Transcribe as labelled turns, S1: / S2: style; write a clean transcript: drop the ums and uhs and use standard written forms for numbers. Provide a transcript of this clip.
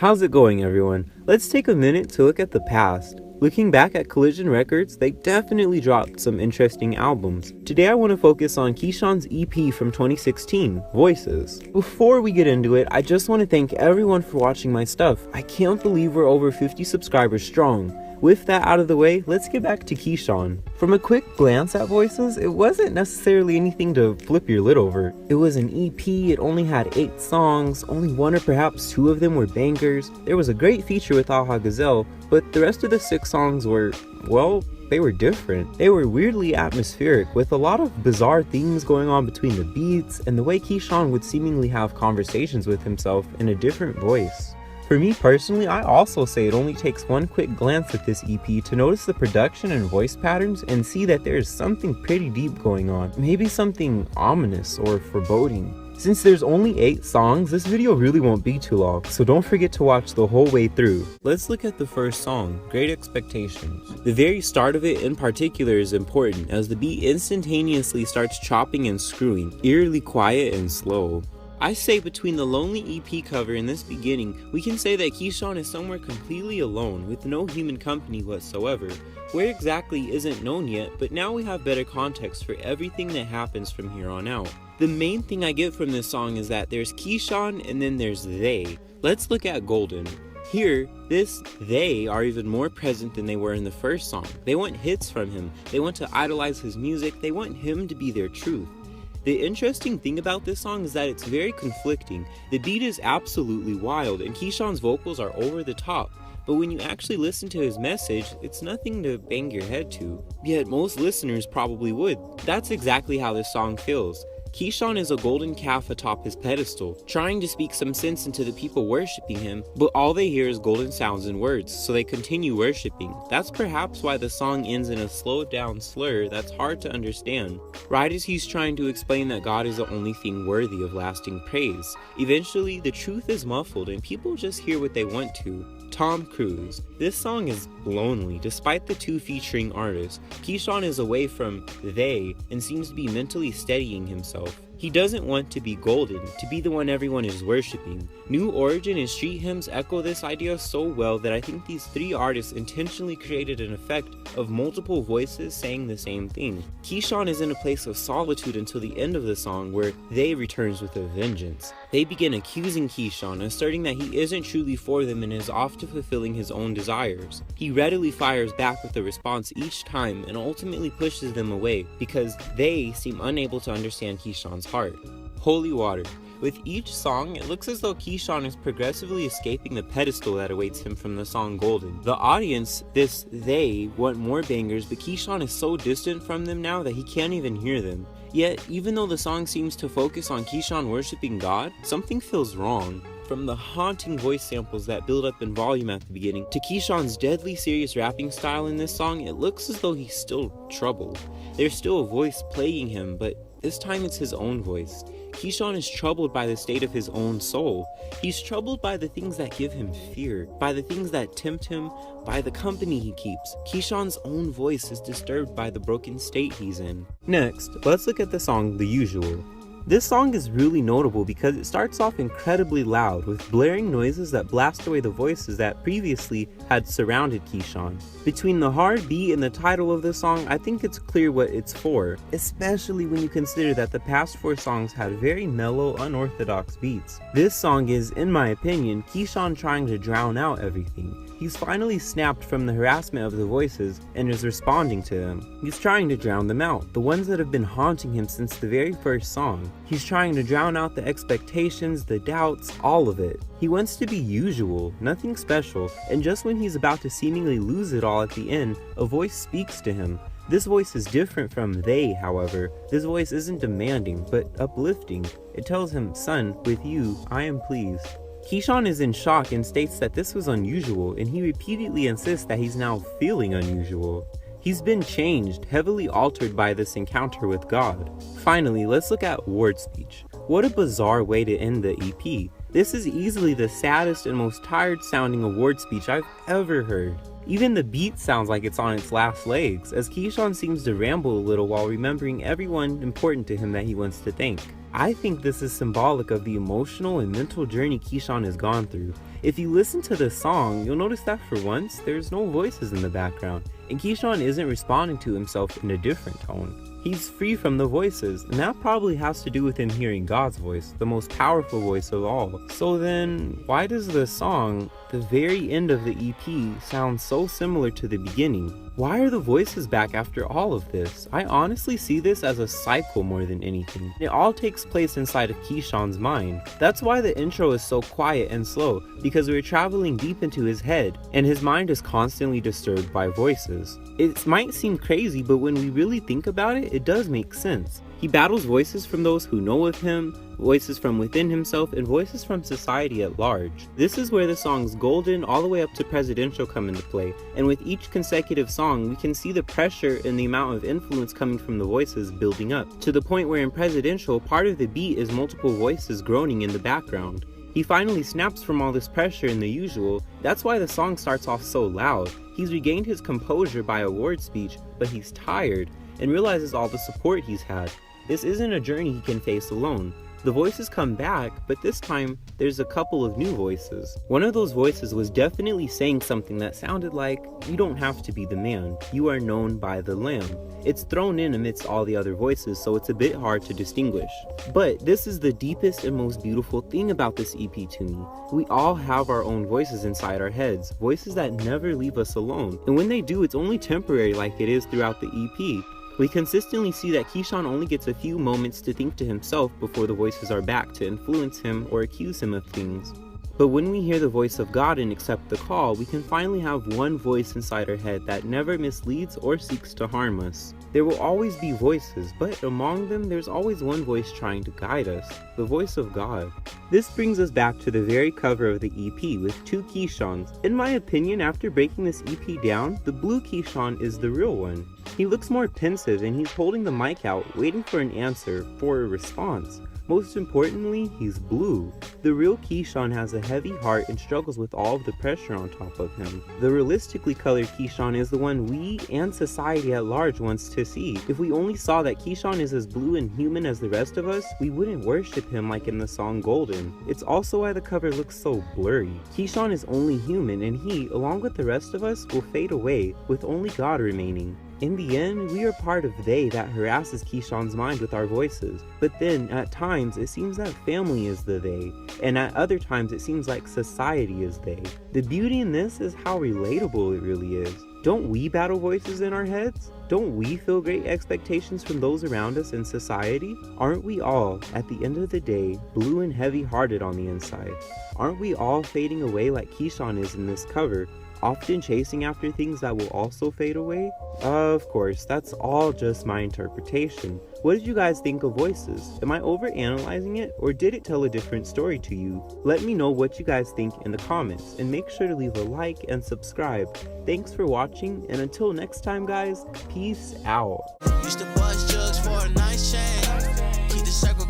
S1: How's it going, everyone? Let's take a minute to look at the past. Looking back at Collision Records, they definitely dropped some interesting albums. Today I want to focus on Keyshawn's EP from 2016, Voices. Before we get into it, I just want to thank everyone for watching my stuff. I can't believe we're over 50 subscribers strong. With that out of the way, let's get back to Keyshawn. From a quick glance at Voices, it wasn't necessarily anything to flip your lid over. It was an EP, it only had 8 songs, only 1 or perhaps 2 of them were bangers. There was a great feature with Aha Gazelle, but the rest of the 6 songs were, well, they were different. They were weirdly atmospheric, with a lot of bizarre things going on between the beats and the way Keyshawn would seemingly have conversations with himself in a different voice. For me personally, I also say it only takes one quick glance at this EP to notice the production and voice patterns and see that there is something pretty deep going on. Maybe something ominous or foreboding. Since there's only 8 songs, this video really won't be too long, so don't forget to watch the whole way through. Let's look at the first song, Great Expectations. The very start of it in particular is important, as the beat instantaneously starts chopping and screwing, eerily quiet and slow. I say between the lonely EP cover and this beginning, we can say that Keyshawn is somewhere completely alone with no human company whatsoever. Where exactly isn't known yet, but now we have better context for everything that happens from here on out. The main thing I get from this song is that there's Keyshawn and then there's they. Let's look at Golden. Here, they are even more present than they were in the first song. They want hits from him, they want to idolize his music, they want him to be their truth. The interesting thing about this song is that it's very conflicting. The beat is absolutely wild and Keyshawn's vocals are over the top, but when you actually listen to his message, it's nothing to bang your head to. Yet most listeners probably would. That's exactly how this song feels. Keyshawn is a golden calf atop his pedestal, trying to speak some sense into the people worshipping him, but all they hear is golden sounds and words, so they continue worshipping. That's perhaps why the song ends in a slowed down slur that's hard to understand. Right as he's trying to explain that God is the only thing worthy of lasting praise, eventually the truth is muffled and people just hear what they want to. Tom Cruise. This song is lonely. Despite the 2 featuring artists, Keyshawn is away from they and seems to be mentally steadying himself. He doesn't want to be golden, to be the one everyone is worshipping. New Origin and Street Hymns echo this idea so well that I think these 3 artists intentionally created an effect of multiple voices saying the same thing. Keyshawn is in a place of solitude until the end of the song where they returns with a vengeance. They begin accusing Keyshawn, asserting that he isn't truly for them and is off to fulfilling his own desires. He readily fires back with a response each time and ultimately pushes them away because they seem unable to understand Keyshawn's heart. Holy Water. With each song, it looks as though Keyshawn is progressively escaping the pedestal that awaits him from the song Golden. The audience, they, want more bangers, but Keyshawn is so distant from them now that he can't even hear them. Yet, even though the song seems to focus on Keyshawn worshipping God, something feels wrong. From the haunting voice samples that build up in volume at the beginning, to Keyshawn's deadly serious rapping style in this song, it looks as though he's still troubled. There's still a voice plaguing him, but this time it's his own voice. Keyshawn is troubled by the state of his own soul. He's troubled by the things that give him fear, by the things that tempt him, by the company he keeps. Keyshawn's own voice is disturbed by the broken state he's in. Next, let's look at the song The Usual. This song is really notable because it starts off incredibly loud with blaring noises that blast away the voices that previously had surrounded Keyshawn. Between the hard beat and the title of the song, I think it's clear what it's for, especially when you consider that the past 4 songs had very mellow, unorthodox beats. This song is, in my opinion, Keyshawn trying to drown out everything. He's finally snapped from the harassment of the voices and is responding to them. He's trying to drown them out, the ones that have been haunting him since the very first song. He's trying to drown out the expectations, the doubts, all of it. He wants to be usual, nothing special, and just when he's about to seemingly lose it all at the end, a voice speaks to him. This voice is different from they, however. This voice isn't demanding, but uplifting. It tells him, "Son, with you, I am pleased." Keyshawn is in shock and states that this was unusual, and he repeatedly insists that he's now feeling unusual. He's been changed, heavily altered by this encounter with God. Finally, let's look at Word Speech. What a bizarre way to end the EP. This is easily the saddest and most tired sounding award speech I've ever heard. Even the beat sounds like it's on its last legs, as Keyshawn seems to ramble a little while remembering everyone important to him that he wants to thank. I think this is symbolic of the emotional and mental journey Keyshawn has gone through. If you listen to the song, you'll notice that for once, there's no voices in the background, and Keyshawn isn't responding to himself in a different tone. He's free from the voices, and that probably has to do with him hearing God's voice, the most powerful voice of all. So then, why does the song, the very end of the EP, sound so similar to the beginning? Why are the voices back after all of this? I honestly see this as a cycle more than anything. It all takes place inside of Keyshawn's mind. That's why the intro is so quiet and slow, because we're traveling deep into his head, and his mind is constantly disturbed by voices. It might seem crazy, but when we really think about it, it does make sense. He battles voices from those who know of him, voices from within himself, and voices from society at large. This is where the songs Golden all the way up to Presidential come into play, and with each consecutive song we can see the pressure and the amount of influence coming from the voices building up, to the point where in Presidential, part of the beat is multiple voices groaning in the background. He finally snaps from all this pressure in the usual. That's why the song starts off so loud. He's regained his composure by award speech, but he's tired, and realizes all the support he's had. This isn't a journey he can face alone. The voices come back, but this time, there's a couple of new voices. One of those voices was definitely saying something that sounded like, "You don't have to be the man, you are known by the Lamb." It's thrown in amidst all the other voices, so it's a bit hard to distinguish. But this is the deepest and most beautiful thing about this EP to me. We all have our own voices inside our heads, voices that never leave us alone. And when they do, it's only temporary like it is throughout the EP. We consistently see that Keyshawn only gets a few moments to think to himself before the voices are back to influence him or accuse him of things. But when we hear the voice of God and accept the call, we can finally have one voice inside our head that never misleads or seeks to harm us. There will always be voices, but among them there's always one voice trying to guide us, the voice of God. This brings us back to the very cover of the EP with two Keyshawns. In my opinion, after breaking this EP down, the blue Keyshawn is the real one. He looks more pensive and he's holding the mic out, waiting for an answer, for a response. Most importantly, he's blue. The real Keyshawn has a heavy heart and struggles with all of the pressure on top of him. The realistically colored Keyshawn is the one we and society at large wants to see. If we only saw that Keyshawn is as blue and human as the rest of us, we wouldn't worship him like in the song Golden. It's also why the cover looks so blurry. Keyshawn is only human, and he, along with the rest of us, will fade away, with only God remaining. In the end, we are part of they that harasses Keyshawn's mind with our voices. But then, at times, it seems that family is the they, and at other times it seems like society is they. The beauty in this is how relatable it really is. Don't we battle voices in our heads? Don't we feel great expectations from those around us in society? Aren't we all, at the end of the day, blue and heavy-hearted on the inside? Aren't we all fading away like Keyshawn is in this cover, often chasing after things that will also fade away? Of course, that's all just my interpretation. What did you guys think of voices? Am I overanalyzing it, or did it tell a different story to you? Let me know what you guys think in the comments, and make sure to leave a like and subscribe. Thanks for watching, and until next time guys, peace out. Used to bust jugs for a nice chain. Keep the circle